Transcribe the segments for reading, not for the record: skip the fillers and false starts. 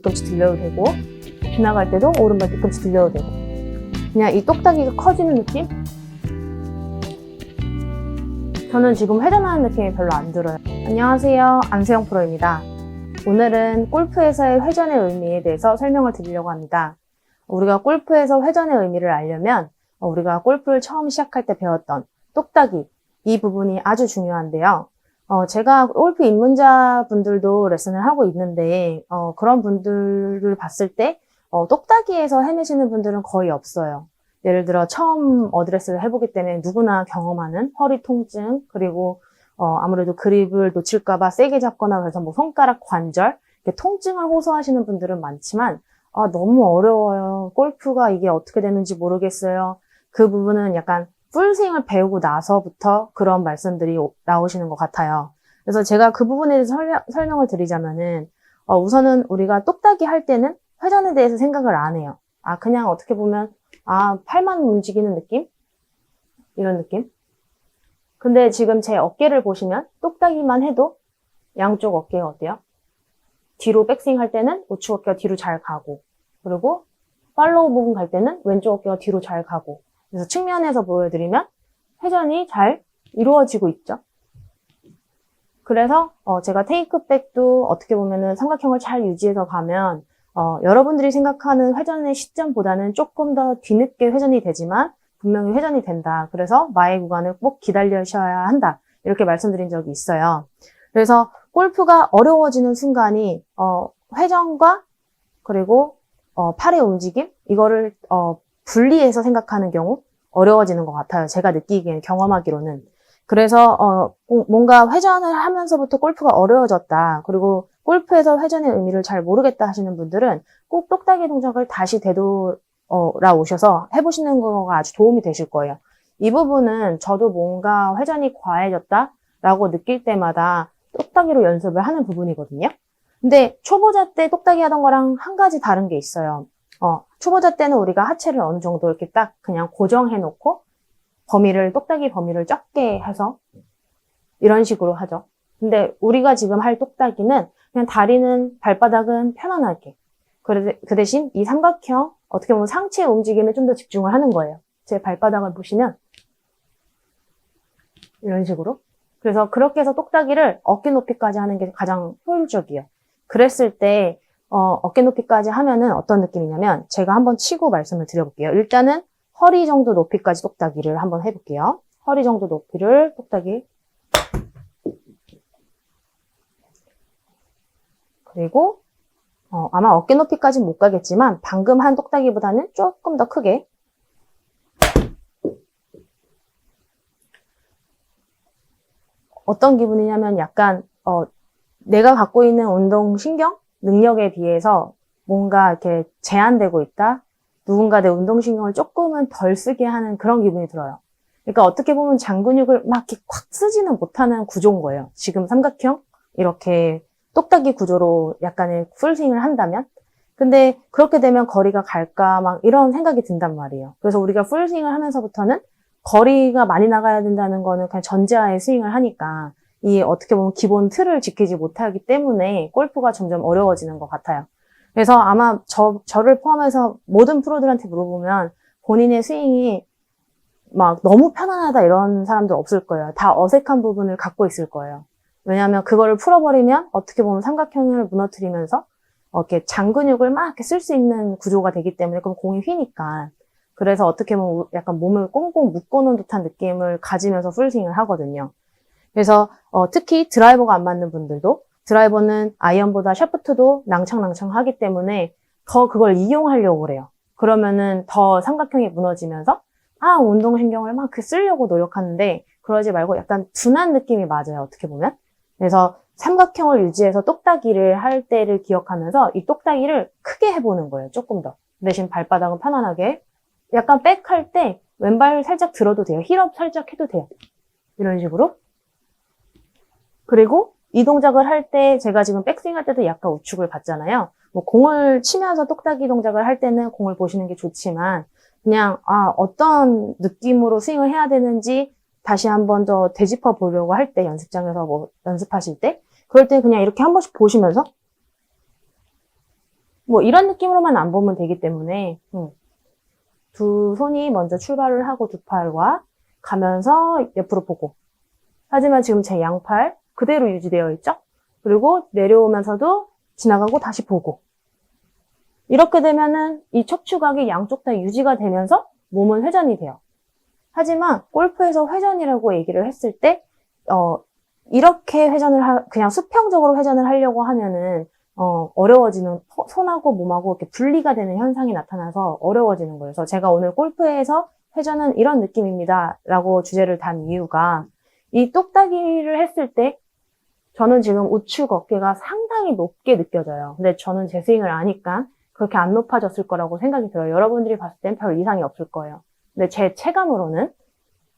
뒤꿈치 들려도 되고, 지나갈 때도 오른발 뒤꿈치 들려도 되고, 그냥 이 똑딱이가 커지는 느낌? 저는 지금 회전하는 느낌이 별로 안 들어요. 안녕하세요, 안세영 프로입니다. 오늘은 골프에서의 회전의 의미에 대해서 설명을 드리려고 합니다. 우리가 골프에서 회전의 의미를 알려면 우리가 골프를 처음 시작할 때 배웠던 똑딱이, 이 부분이 아주 중요한데요. 제가 골프 입문자분들도 레슨을 하고 있는데 그런 분들을 봤을 때 똑딱이에서 헤매시는 분들은 거의 없어요. 예를 들어 처음 어드레스를 해보기 때문에 누구나 경험하는 허리 통증, 그리고 아무래도 그립을 놓칠까봐 세게 잡거나 그래서 뭐 손가락 관절, 이렇게 통증을 호소하시는 분들은 많지만 너무 어려워요. 골프가 이게 어떻게 되는지 모르겠어요. 그 부분은 약간 풀스윙을 배우고 나서부터 그런 말씀들이 나오시는 것 같아요. 그래서 제가 그 부분에 대해서 설명을 드리자면은 우선은 우리가 똑딱이 할 때는 회전에 대해서 생각을 안 해요. 그냥 어떻게 보면 팔만 움직이는 느낌? 이런 느낌? 근데 지금 제 어깨를 보시면 똑딱이만 해도 양쪽 어깨가 어때요? 뒤로 백스윙 할 때는 우측 어깨가 뒤로 잘 가고, 그리고 팔로우 부분 갈 때는 왼쪽 어깨가 뒤로 잘 가고, 그래서 측면에서 보여드리면 회전이 잘 이루어지고 있죠. 그래서 제가 테이크백도 어떻게 보면은 삼각형을 잘 유지해서 가면 여러분들이 생각하는 회전의 시점보다는 조금 더 뒤늦게 회전이 되지만 분명히 회전이 된다. 그래서 마의 구간을 꼭 기다리셔야 한다. 이렇게 말씀드린 적이 있어요. 그래서 골프가 어려워지는 순간이 회전과 그리고 팔의 움직임, 이거를 분리해서 생각하는 경우 어려워지는 것 같아요. 제가 느끼기에는, 경험하기로는. 그래서 뭔가 회전을 하면서부터 골프가 어려워졌다. 그리고 골프에서 회전의 의미를 잘 모르겠다 하시는 분들은 꼭 똑딱이 동작을 다시 되돌아오셔서 해보시는 거가 아주 도움이 되실 거예요. 이 부분은 저도 뭔가 회전이 과해졌다라고 느낄 때마다 똑딱이로 연습을 하는 부분이거든요. 근데 초보자 때 똑딱이 하던 거랑 한 가지 다른 게 있어요. 초보자 때는 우리가 하체를 어느 정도 이렇게 딱 그냥 고정해 놓고 똑딱이 범위를 적게 해서 이런 식으로 하죠. 근데 우리가 지금 할 똑딱이는 그냥 다리는, 발바닥은 편안하게. 그 대신 이 삼각형, 어떻게 보면 상체의 움직임에 좀 더 집중을 하는 거예요. 제 발바닥을 보시면 이런 식으로. 그래서 그렇게 해서 똑딱이를 어깨 높이까지 하는 게 가장 효율적이에요. 그랬을 때 어깨 높이까지 하면은 어떤 느낌이냐면, 제가 한번 치고 말씀을 드려볼게요. 일단은 허리 정도 높이까지 똑딱이를 한번 해볼게요. 허리 정도 높이를 똑딱이. 그리고 아마 어깨 높이까지는 못 가겠지만 방금 한 똑딱이보다는 조금 더 크게. 어떤 기분이냐면 약간 내가 갖고 있는 운동신경 능력에 비해서 뭔가 이렇게 제한되고 있다. 누군가 내 운동신경을 조금은 덜 쓰게 하는 그런 기분이 들어요. 그러니까 어떻게 보면 장근육을 막 이렇게 콱 쓰지는 못하는 구조인 거예요. 지금 삼각형 이렇게 똑딱이 구조로 약간의 풀스윙을 한다면. 근데 그렇게 되면 거리가 갈까 막 이런 생각이 든단 말이에요. 그래서 우리가 풀스윙을 하면서부터는 거리가 많이 나가야 된다는 거는 그냥 전제하에 스윙을 하니까 이 어떻게 보면 기본 틀을 지키지 못하기 때문에 골프가 점점 어려워지는 것 같아요. 그래서 아마 저를 포함해서 모든 프로들한테 물어보면 본인의 스윙이 막 너무 편안하다 이런 사람도 없을 거예요. 다 어색한 부분을 갖고 있을 거예요. 왜냐하면 그거를 풀어버리면 어떻게 보면 삼각형을 무너뜨리면서 이렇게 장근육을 막 이렇게 쓸 수 있는 구조가 되기 때문에, 그럼 공이 휘니까. 그래서 어떻게 보면 약간 몸을 꽁꽁 묶어놓은 듯한 느낌을 가지면서 풀스윙을 하거든요. 그래서 특히 드라이버가 안 맞는 분들도, 드라이버는 아이언보다 샤프트도 낭창낭창하기 때문에 더 그걸 이용하려고 그래요. 그러면은 더 삼각형이 무너지면서 운동신경을 막 쓰려고 노력하는데 그러지 말고 약간 둔한 느낌이 맞아요. 어떻게 보면. 그래서 삼각형을 유지해서 똑딱이를 할 때를 기억하면서 이 똑딱이를 크게 해보는 거예요. 조금 더. 대신 발바닥은 편안하게. 약간 백할 때 왼발 살짝 들어도 돼요. 힐업 살짝 해도 돼요. 이런 식으로. 그리고 이 동작을 할 때 제가 지금 백스윙 할 때도 약간 우측을 봤잖아요. 뭐 공을 치면서 똑딱이 동작을 할 때는 공을 보시는 게 좋지만 그냥 어떤 느낌으로 스윙을 해야 되는지 다시 한 번 더 되짚어 보려고 할 때, 연습장에서 뭐 연습하실 때 그럴 때 그냥 이렇게 한 번씩 보시면서 뭐 이런 느낌으로만 안 보면 되기 때문에 두 손이 먼저 출발을 하고 두 팔과 가면서 옆으로 보고, 하지만 지금 제 양팔 그대로 유지되어 있죠? 그리고 내려오면서도 지나가고 다시 보고, 이렇게 되면은 이 척추각이 양쪽 다 유지가 되면서 몸은 회전이 돼요. 하지만 골프에서 회전이라고 얘기를 했을 때 이렇게 그냥 수평적으로 회전을 하려고 하면은 어려워지는, 손하고 몸하고 이렇게 분리가 되는 현상이 나타나서 어려워지는 거예요. 그래서 제가 오늘 골프에서 회전은 이런 느낌입니다 라고 주제를 단 이유가, 이 똑딱이를 했을 때 저는 지금 우측 어깨가 상당히 높게 느껴져요. 근데 저는 제 스윙을 아니까 그렇게 안 높아졌을 거라고 생각이 들어요. 여러분들이 봤을 땐 별 이상이 없을 거예요. 근데 제 체감으로는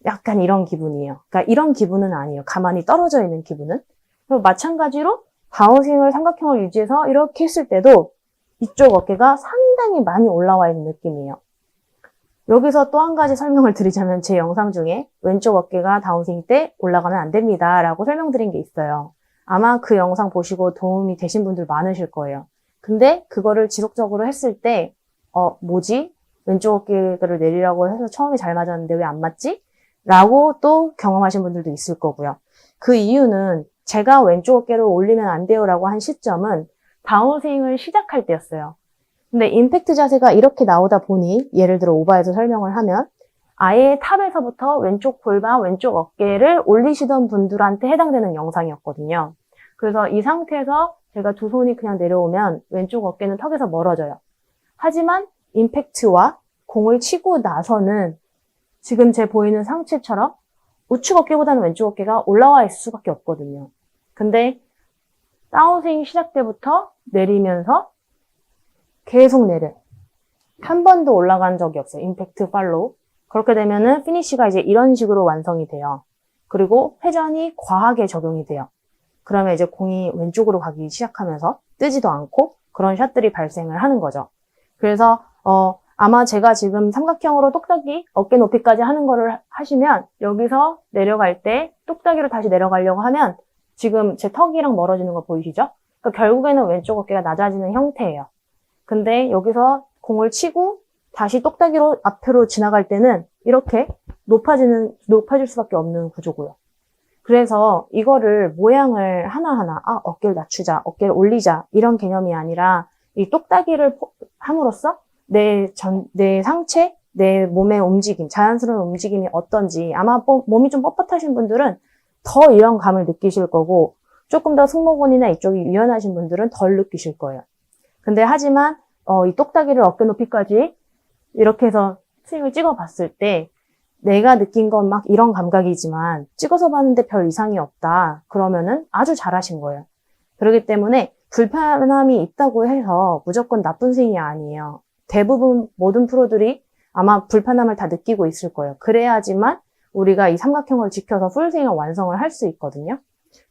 약간 이런 기분이에요. 그러니까 이런 기분은 아니에요. 가만히 떨어져 있는 기분은. 그리고 마찬가지로 다운스윙을 삼각형을 유지해서 이렇게 했을 때도 이쪽 어깨가 상당히 많이 올라와 있는 느낌이에요. 여기서 또 한 가지 설명을 드리자면, 제 영상 중에 왼쪽 어깨가 다운스윙 때 올라가면 안 됩니다 라고 설명드린 게 있어요. 아마 그 영상 보시고 도움이 되신 분들 많으실 거예요. 근데 그거를 지속적으로 했을 때 뭐지? 왼쪽 어깨를 내리라고 해서 처음에 잘 맞았는데 왜 안 맞지? 라고 또 경험하신 분들도 있을 거고요. 그 이유는 제가 왼쪽 어깨를 올리면 안 돼요 라고 한 시점은 다운스윙을 시작할 때였어요. 근데 임팩트 자세가 이렇게 나오다 보니, 예를 들어 오버해서 설명을 하면, 아예 탑에서부터 왼쪽 골반, 왼쪽 어깨를 올리시던 분들한테 해당되는 영상이었거든요. 그래서 이 상태에서 제가 두 손이 그냥 내려오면 왼쪽 어깨는 턱에서 멀어져요. 하지만 임팩트와 공을 치고 나서는 지금 제 보이는 상체처럼 우측 어깨보다는 왼쪽 어깨가 올라와 있을 수밖에 없거든요. 근데 다운스윙 시작 때부터 내리면서 계속 내려. 한 번도 올라간 적이 없어요. 임팩트 팔로우. 그렇게 되면은 피니쉬가 이제 이런 식으로 완성이 돼요. 그리고 회전이 과하게 적용이 돼요. 그러면 이제 공이 왼쪽으로 가기 시작하면서 뜨지도 않고 그런 샷들이 발생을 하는 거죠. 그래서 아마 제가 지금 삼각형으로 똑딱이 어깨 높이까지 하는 거를 하시면, 여기서 내려갈 때 똑딱이로 다시 내려가려고 하면 지금 제 턱이랑 멀어지는 거 보이시죠? 그러니까 결국에는 왼쪽 어깨가 낮아지는 형태예요. 근데 여기서 공을 치고 다시 똑딱이로 앞으로 지나갈 때는 이렇게 높아질 수밖에 없는 구조고요. 그래서 이거를 모양을 하나하나, 어깨를 낮추자, 어깨를 올리자, 이런 개념이 아니라, 이 똑딱이를 함으로써 내 상체, 내 몸의 움직임, 자연스러운 움직임이 어떤지, 아마 몸이 좀 뻣뻣하신 분들은 더 이런 감을 느끼실 거고, 조금 더 승모근이나 이쪽이 유연하신 분들은 덜 느끼실 거예요. 근데 하지만 이 똑딱이를 어깨 높이까지 이렇게 해서 스윙을 찍어봤을 때 내가 느낀 건 막 이런 감각이지만 찍어서 봤는데 별 이상이 없다. 그러면은 아주 잘하신 거예요. 그렇기 때문에 불편함이 있다고 해서 무조건 나쁜 스윙이 아니에요. 대부분 모든 프로들이 아마 불편함을 다 느끼고 있을 거예요. 그래야지만 우리가 이 삼각형을 지켜서 풀스윙을 완성을 할 수 있거든요.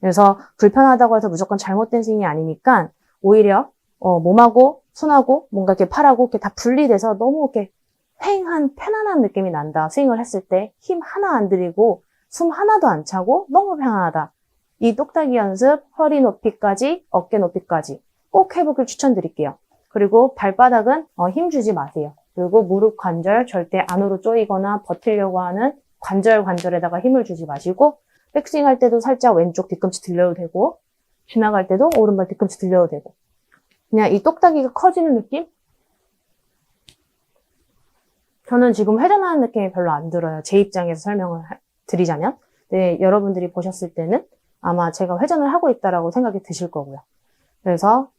그래서 불편하다고 해서 무조건 잘못된 스윙이 아니니까, 오히려 몸하고 손하고 뭔가 이렇게 팔하고 이렇게 다 분리돼서 너무 이렇게 편안한 느낌이 난다. 스윙을 했을 때 힘 하나 안 들이고 숨 하나도 안 차고 너무 편안하다. 이 똑딱이 연습 허리 높이까지, 어깨 높이까지 꼭 해보길 추천드릴게요. 그리고 발바닥은 힘 주지 마세요. 그리고 무릎 관절 절대 안으로 조이거나 버티려고 하는 관절에다가 힘을 주지 마시고, 백스윙 할 때도 살짝 왼쪽 뒤꿈치 들려도 되고, 지나갈 때도 오른발 뒤꿈치 들려도 되고, 그냥 이 똑딱이가 커지는 느낌? 저는 지금 회전하는 느낌이 별로 안 들어요. 제 입장에서 설명을 드리자면. 네, 여러분들이 보셨을 때는 아마 제가 회전을 하고 있다라고 생각이 드실 거고요. 그래서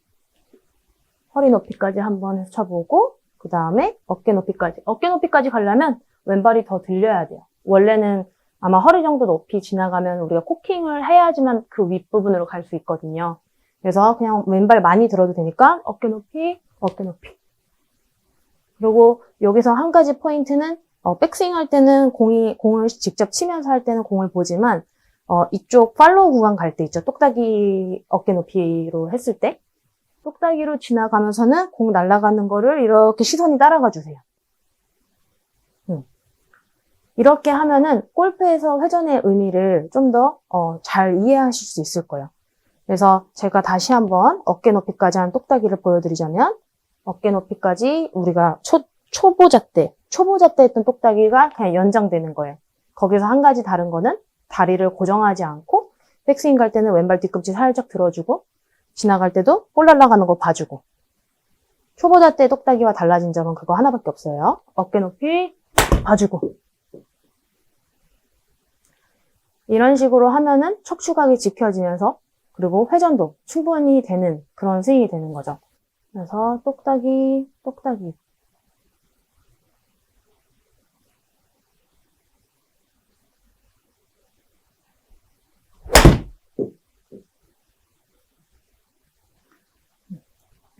허리 높이까지 한번 쳐보고, 그 다음에 어깨 높이까지. 어깨 높이까지 가려면 왼발이 더 들려야 돼요. 원래는 아마 허리 정도 높이 지나가면 우리가 코킹을 해야지만 그 윗부분으로 갈 수 있거든요. 그래서 그냥 왼발 많이 들어도 되니까 어깨 높이, 어깨 높이. 그리고 여기서 한 가지 포인트는 백스윙 할 때는 공을 직접 치면서 할 때는 공을 보지만 이쪽 팔로우 구간 갈 때 있죠. 똑딱이 어깨 높이로 했을 때 똑딱이로 지나가면서는 공 날아가는 거를 이렇게 시선이 따라가 주세요. 이렇게 하면은 골프에서 회전의 의미를 좀 더 잘 이해하실 수 있을 거예요. 그래서 제가 다시 한번 어깨 높이까지 한 똑딱이를 보여드리자면, 어깨 높이까지 우리가 초보자 때 했던 똑딱이가 그냥 연장되는 거예요. 거기서 한 가지 다른 거는 다리를 고정하지 않고 백스윙 갈 때는 왼발 뒤꿈치 살짝 들어주고 지나갈 때도 볼 날아가는 거 봐주고. 초보자 때 똑딱이와 달라진 점은 그거 하나밖에 없어요. 어깨 높이 봐주고. 이런 식으로 하면은 척추각이 지켜지면서 그리고 회전도 충분히 되는 그런 스윙이 되는 거죠. 그래서 똑딱이, 똑딱이.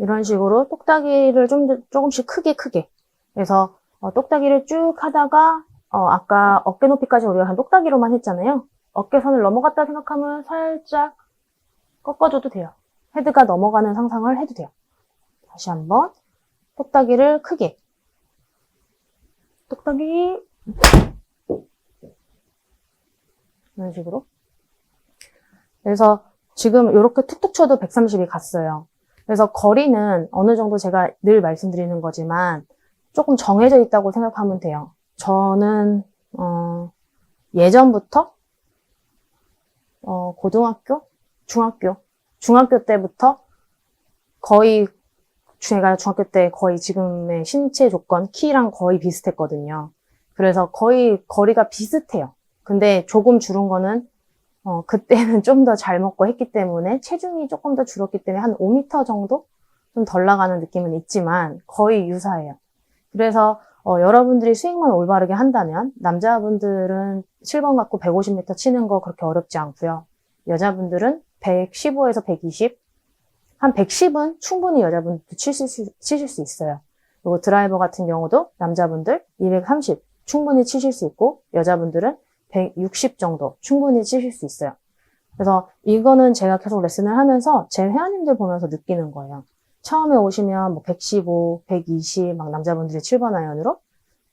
이런 식으로 똑딱이를 조금씩 크게. 그래서 똑딱이를 쭉 하다가 아까 어깨 높이까지 우리가 한 똑딱이로만 했잖아요. 어깨선을 넘어갔다 생각하면 살짝 꺾어줘도 돼요. 헤드가 넘어가는 상상을 해도 돼요. 다시 한번 똑딱이를 크게. 똑딱이. 이런 식으로. 그래서 지금 이렇게 툭툭 쳐도 130이 갔어요. 그래서 거리는 어느 정도 제가 늘 말씀드리는 거지만 조금 정해져 있다고 생각하면 돼요. 저는 예전부터 고등학교, 중학교 때부터 거의 제가 중학교 때 거의 지금의 신체 조건, 키랑 거의 비슷했거든요. 그래서 거의 거리가 비슷해요. 근데 조금 줄은 거는 그때는 좀 더 잘 먹고 했기 때문에 체중이 조금 더 줄었기 때문에 한 5m 정도 좀 덜 나가는 느낌은 있지만 거의 유사해요. 그래서 여러분들이 스윙만 올바르게 한다면 남자분들은 7번 갖고 150m 치는 거 그렇게 어렵지 않고요. 여자분들은 115에서 120, 한 110은 충분히 여자분들도 치실 수 있어요. 그리고 드라이버 같은 경우도 남자분들 230 충분히 치실 수 있고 여자분들은 160 정도 충분히 치실 수 있어요. 그래서 이거는 제가 계속 레슨을 하면서 제 회원님들 보면서 느끼는 거예요. 처음에 오시면 뭐 115, 120 막 남자분들이 7번 아이언으로.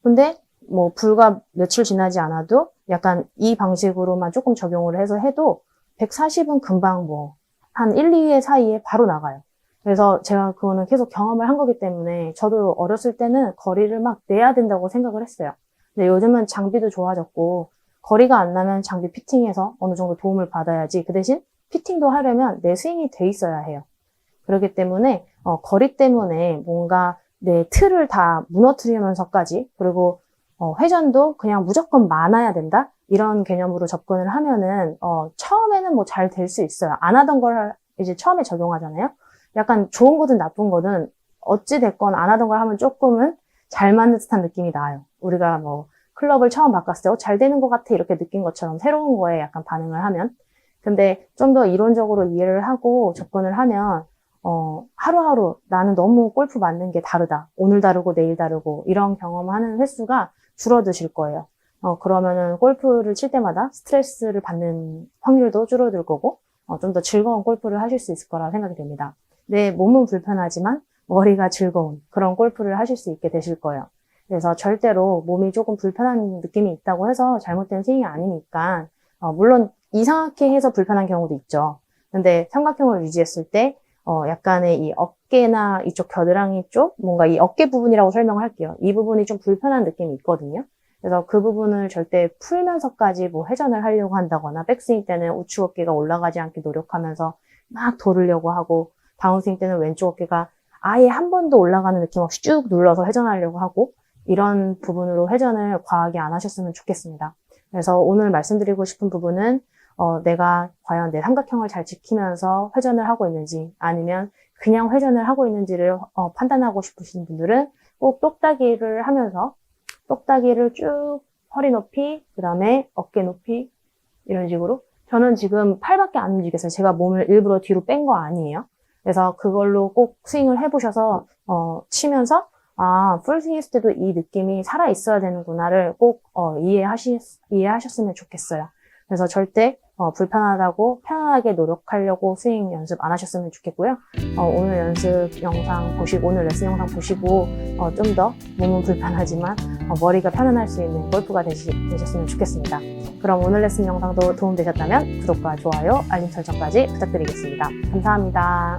근데 뭐 불과 며칠 지나지 않아도 약간 이 방식으로만 조금 적용을 해서 해도 140은 금방 뭐 한 1, 2회 사이에 바로 나가요. 그래서 제가 그거는 계속 경험을 한 거기 때문에 저도 어렸을 때는 거리를 막 내야 된다고 생각을 했어요. 근데 요즘은 장비도 좋아졌고 거리가 안 나면 장비 피팅해서 어느 정도 도움을 받아야지 그 대신 피팅도 하려면 내 스윙이 돼 있어야 해요. 그렇기 때문에 거리 때문에 뭔가 내 틀을 다 무너뜨리면서까지 그리고 회전도 그냥 무조건 많아야 된다? 이런 개념으로 접근을 하면은 처음에는 뭐 잘 될 수 있어요. 안 하던 걸 이제 처음에 적용하잖아요. 약간 좋은 거든 나쁜 거든 어찌 됐건 안 하던 걸 하면 조금은 잘 맞는 듯한 느낌이 나요. 우리가 뭐 클럽을 처음 바꿨을 때 잘 되는 것 같아 이렇게 느낀 것처럼 새로운 거에 약간 반응을 하면 근데 좀 더 이론적으로 이해를 하고 접근을 하면 하루하루 나는 너무 골프 맞는 게 다르다. 오늘 다르고 내일 다르고 이런 경험하는 횟수가 줄어드실 거예요. 그러면은 골프를 칠 때마다 스트레스를 받는 확률도 줄어들 거고 좀 더 즐거운 골프를 하실 수 있을 거라 생각이 됩니다. 내 몸은 불편하지만 머리가 즐거운 그런 골프를 하실 수 있게 되실 거예요. 그래서 절대로 몸이 조금 불편한 느낌이 있다고 해서 잘못된 스윙이 아니니까 물론 이상하게 해서 불편한 경우도 있죠. 근데 삼각형을 유지했을 때 약간의 이 어깨나 이쪽 겨드랑이 쪽 뭔가 이 어깨 부분이라고 설명을 할게요. 이 부분이 좀 불편한 느낌이 있거든요. 그래서 그 부분을 절대 풀면서까지 뭐 회전을 하려고 한다거나 백스윙 때는 우측 어깨가 올라가지 않게 노력하면서 막 돌으려고 하고 다운스윙 때는 왼쪽 어깨가 아예 한 번도 올라가는 느낌 없이 쭉 눌러서 회전하려고 하고 이런 부분으로 회전을 과하게 안 하셨으면 좋겠습니다. 그래서 오늘 말씀드리고 싶은 부분은 내가 과연 내 삼각형을 잘 지키면서 회전을 하고 있는지 아니면 그냥 회전을 하고 있는지를 판단하고 싶으신 분들은 꼭 똑딱이를 하면서 똑딱이를 쭉 허리 높이, 그 다음에 어깨 높이 이런 식으로 저는 지금 팔밖에 안 움직였어요. 제가 몸을 일부러 뒤로 뺀 거 아니에요. 그래서 그걸로 꼭 스윙을 해보셔서 치면서 풀스윙 했을 때도 이 느낌이 살아 있어야 되는구나를 꼭 이해하셨으면 좋겠어요. 그래서 절대 불편하다고 편안하게 노력하려고 스윙 연습 안 하셨으면 좋겠고요. 오늘 연습 영상 보시고 오늘 레슨 영상 보시고 좀 더 몸은 불편하지만 머리가 편안할 수 있는 골프가 되셨으면 좋겠습니다. 그럼 오늘 레슨 영상도 도움되셨다면 구독과 좋아요, 알림 설정까지 부탁드리겠습니다. 감사합니다.